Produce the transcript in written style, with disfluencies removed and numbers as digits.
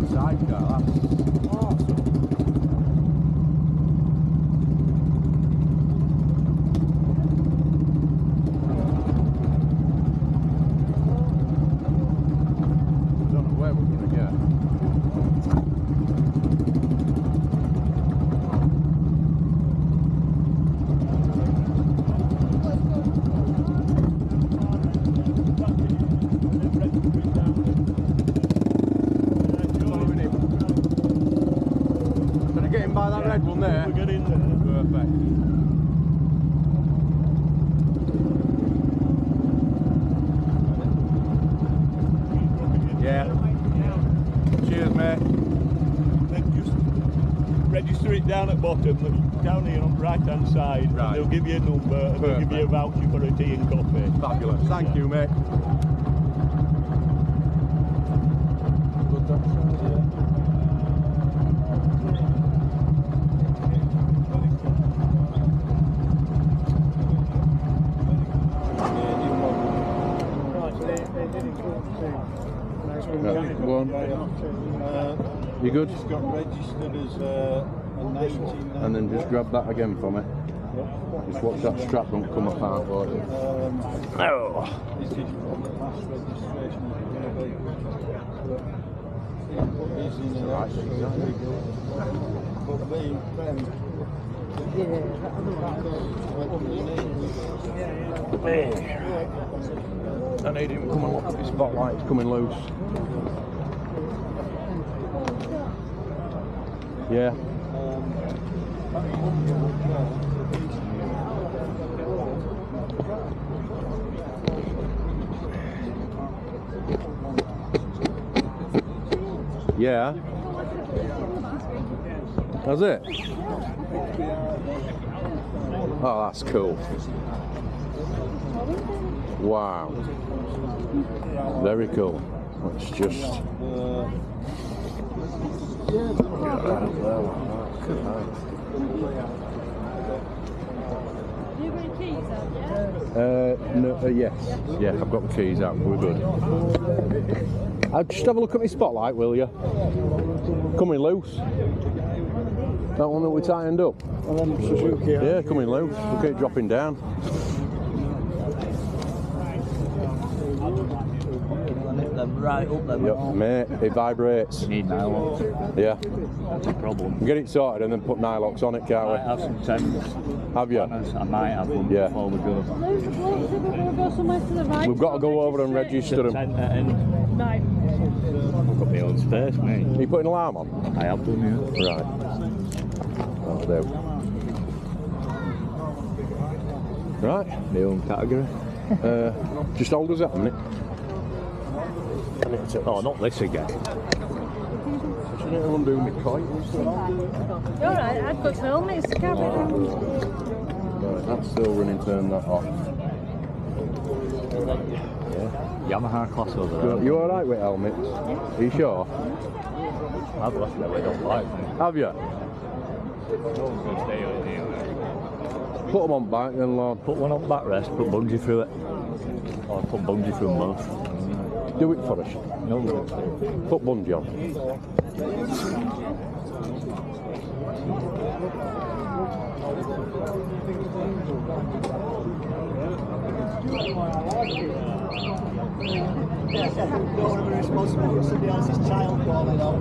sidecar, that's awesome. I don't know where we're going to get. By that red one there. We'll get in there. Perfect. Yeah. Cheers, mate. Then just register it down at bottom, down here on the right hand side. Right. And they'll give you a number and they'll give you a voucher for a tea and coffee. Fabulous. Thank you, mate. Good, that's Go on. You good? It's got registered as a 19. And then just grab that again for me. Just watch that strap don't come apart, won't you? No. This is from the last registration. I need him coming up. His spotlight's coming loose. Yeah. Yeah. That's it. Oh, that's cool. Wow. Very cool. Let's just get that up there. Look at that. You got your keys out, yeah? No, yes. Yeah, I've got the keys out. We're good. I'll just have a look at my spotlight, will you? Coming loose. That one that we tightened up? Yeah, coming loose. Look at it dropping down. Right up there. Yep, mate, it vibrates. You need nylocks. Yeah. That's a problem. We'll get it sorted and then put nylocks on it, can't I we? might have some tents. Have you? I might have one Yeah. before we go. Lose the blocks if we're going to go somewhere to the right. We've got to go over and register them. Tent at end. Right. I've got my own space, mate. Are you putting an alarm on? I have done, yeah. Right. Oh, there. Right. My own category. Just hold us up a minute. Oh, not this again. I need to undo my coin. You're right, I've got helmets, can't Right, that's still running, turn that off. Yeah. Yamaha class over there. You alright with helmets? Are you sure? I've left that way, don't like me. Have you? Put them on back then, Lord. Put one on backrest, put bungee through it. Or put bungee through them both. Do it for us. No. Put bungee on. Don't want to be responsible for somebody else's child falling off.